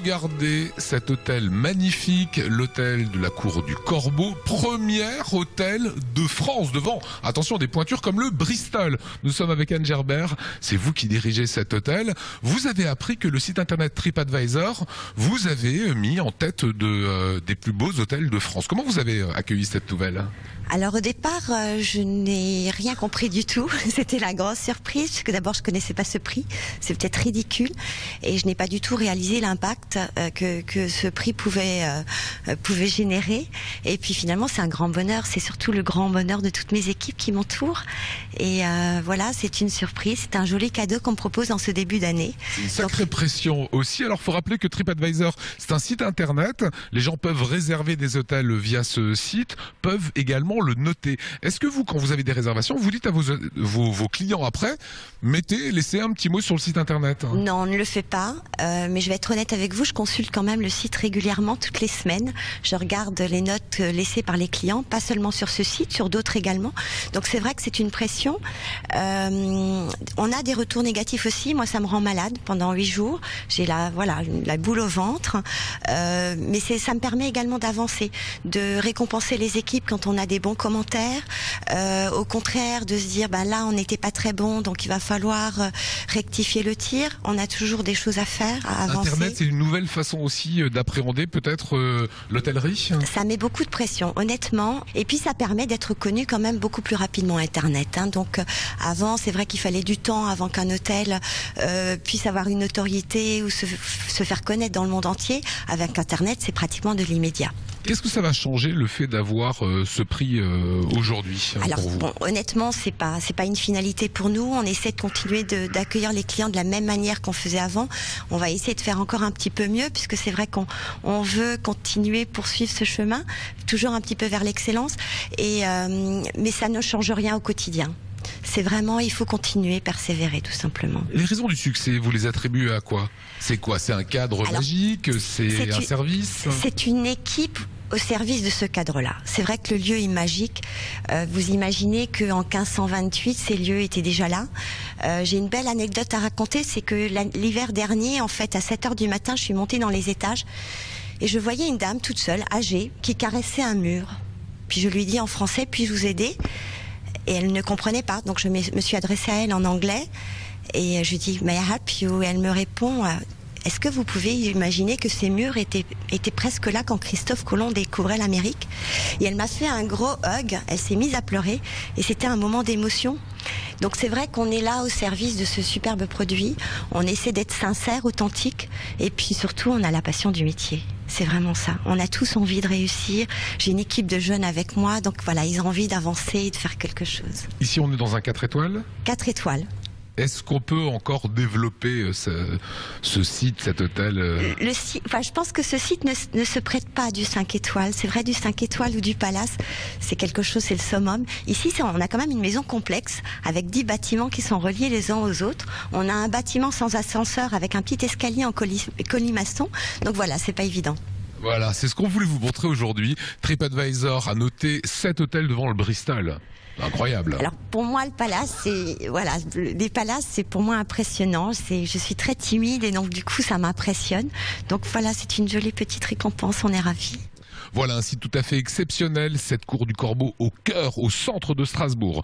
Regardez cet hôtel magnifique, l'hôtel de la Cour du Corbeau, premier hôtel de France, devant, attention, des pointures comme le Bristol. Nous sommes avec Anne Gerbert, c'est vous qui dirigez cet hôtel. Vous avez appris que le site internet TripAdvisor vous avez mis en tête des plus beaux hôtels de France. Comment vous avez accueilli cette nouvelle ? Alors au départ, je n'ai rien compris du tout. C'était la grosse surprise, parce que d'abord je connaissais pas ce prix. C'est peut-être ridicule, et je n'ai pas du tout réalisé l'impact que ce prix pouvait générer. Et puis finalement, c'est un grand bonheur. C'est surtout le grand bonheur de toutes mes équipes qui m'entourent. Et voilà, c'est une surprise. C'est un joli cadeau qu'on me propose en ce début d'année. C'est une sacrée pression aussi. Alors, faut rappeler que TripAdvisor, c'est un site internet. Les gens peuvent réserver des hôtels via ce site, peuvent également le noter. Est-ce que vous, quand vous avez des réservations, vous dites à vos clients après, laissez un petit mot sur le site internet? Non, on ne le fait pas, mais je vais être honnête avec vous, je consulte quand même le site régulièrement, toutes les semaines. Je regarde les notes laissées par les clients, pas seulement sur ce site, sur d'autres également. Donc c'est vrai que c'est une pression. On a des retours négatifs aussi. Moi, ça me rend malade pendant 8 jours. J'ai la boule au ventre. Mais ça me permet également d'avancer, de récompenser les équipes quand on a des bons commentaires. Au contraire, de se dire, là, on n'était pas très bon, donc il va falloir rectifier le tir. On a toujours des choses à faire, à avancer. Internet, c'est une nouvelle façon aussi d'appréhender peut-être l'hôtellerie. Ça met beaucoup de pression, honnêtement. Et puis, ça permet d'être connu quand même beaucoup plus rapidement Internet. Donc, avant, c'est vrai qu'il fallait du temps avant qu'un hôtel puisse avoir une notoriété ou se faire connaître dans le monde entier. Avec Internet, c'est pratiquement de l'immédiat. Qu'est-ce que ça va changer, le fait d'avoir ce prix aujourd'hui Alors, pour vous? Honnêtement, c'est pas une finalité pour nous. On essaie de continuer d'accueillir les clients de la même manière qu'on faisait avant. On va essayer de faire encore un petit peu mieux, puisque c'est vrai qu'on veut continuer, poursuivre ce chemin, toujours un petit peu vers l'excellence. Mais ça ne change rien au quotidien. C'est vraiment, il faut continuer, persévérer, tout simplement. Les raisons du succès, vous les attribuez à quoi? C'est quoi? C'est un cadre magique? C'est un service? C'est une équipe au service de ce cadre-là. C'est vrai que le lieu est magique. Vous imaginez qu'en 1528, ces lieux étaient déjà là. J'ai une belle anecdote à raconter, c'est que l'hiver dernier, en fait, à 7h du matin, je suis montée dans les étages et je voyais une dame toute seule, âgée, qui caressait un mur. Puis je lui dis en français, puis-je vous aider? Et elle ne comprenait pas, donc je me suis adressée à elle en anglais et je lui dis "May I help you?" Et elle me répond "Est-ce que vous pouvez imaginer que ces murs étaient presque là quand Christophe Colomb découvrait l'Amérique?" Et elle m'a fait un gros hug, elle s'est mise à pleurer et c'était un moment d'émotion. Donc c'est vrai qu'on est là au service de ce superbe produit, on essaie d'être sincère, authentique, et puis surtout on a la passion du métier. C'est vraiment ça. On a tous envie de réussir. J'ai une équipe de jeunes avec moi, donc voilà, ils ont envie d'avancer et de faire quelque chose. Ici, on est dans un 4 étoiles. 4 étoiles. Est-ce qu'on peut encore développer ce site, cet hôtel je pense que ce site ne se prête pas à du 5 étoiles. C'est vrai, du 5 étoiles ou du palace, c'est quelque chose, c'est le summum. Ici, on a quand même une maison complexe avec 10 bâtiments qui sont reliés les uns aux autres. On a un bâtiment sans ascenseur avec un petit escalier en colimaçon. Donc voilà, c'est pas évident. Voilà, c'est ce qu'on voulait vous montrer aujourd'hui. TripAdvisor a noté 7 hôtels devant le Bristol. Incroyable. Alors pour moi, le palace, les palaces, c'est pour moi impressionnant. Je suis très timide et donc du coup, ça m'impressionne. Donc voilà, c'est une jolie petite récompense. On est ravis. Voilà un site tout à fait exceptionnel, cette Cour du Corbeau au cœur, au centre de Strasbourg.